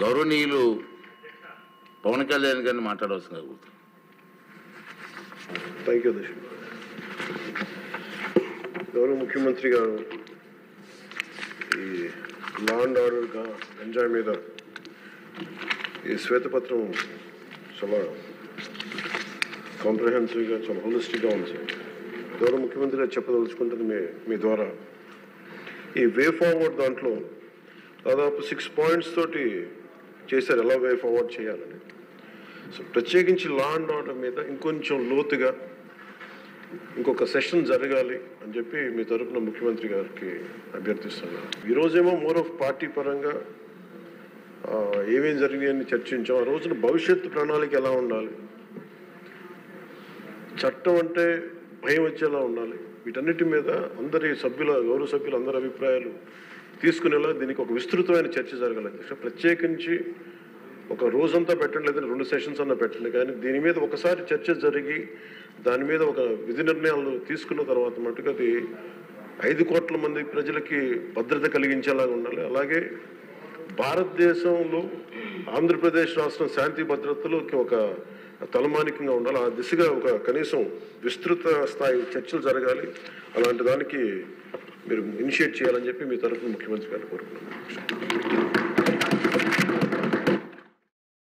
గౌరవనీయులు పవన్ కళ్యాణ్ గారిని మాట్లాడవలసిందిగా కోరుతున్నాను. థ్యాంక్ యూ అధ్యక్ష. గౌరవ ముఖ్యమంత్రి గారు ఈ లా అండ్ ఆర్డర్గా గంజాయి మీద ఈ శ్వేతపత్రం చాలా కాంప్రహెన్సివ్గా చాలా హోలిస్టిక్గా ఉంది సార్. గౌరవ ముఖ్యమంత్రి గారు చెప్పదలుచుకుంటుంది మీ ద్వారా ఈ వే ఫార్వర్డ్ దాంట్లో దాదాపు 6 పాయింట్స్ తోటి చేశారు ఎలా వే ఫార్వర్డ్ చేయాలని. సో ప్రత్యేకించి లా అండ్ ఆర్డర్ మీద ఇంకొంచెం లోతుగా ఇంకొక సెషన్ జరగాలి అని చెప్పి మీ తరఫున ముఖ్యమంత్రి గారికి అభ్యర్థిస్తున్నాను. ఈరోజేమో మోర్ ఆఫ్ పార్టీ పరంగా ఏమేం జరిగాయని చర్చించాం. ఆ రోజున భవిష్యత్తు ప్రణాళిక ఎలా ఉండాలి, చట్టం అంటే భయం వచ్చేలా ఉండాలి, వీటన్నిటి మీద అందరి గౌరవ సభ్యులు అందరి అభిప్రాయాలు తీసుకునేలా దీనికి ఒక విస్తృతమైన చర్చ జరగాలి. ప్రత్యేకించి ఒక రోజంతా పెట్టండి, లేదంటే 2 సెషన్స్ అన్నా పెట్టండి, కానీ దీని మీద ఒకసారి చర్చ జరిగి దాని మీద ఒక విధి నిర్ణయాలు తీసుకున్న తర్వాత మటుకు అది 5 కోట్ల మంది ప్రజలకి భద్రత కలిగించేలాగా ఉండాలి. అలాగే భారతదేశంలో ఆంధ్రప్రదేశ్ రాష్ట్రం శాంతి భద్రతలోకి ఒక తలమానికంగా ఉండాలి. ఆ దిశగా ఒక కనీసం విస్తృత స్థాయి చర్చలు జరగాలి. అలాంటి దానికి మీరు ఇనిషియేట్ చేయాలని చెప్పి మీ తరఫున ముఖ్యమంత్రి గారిని కోరుకుంటున్నాను.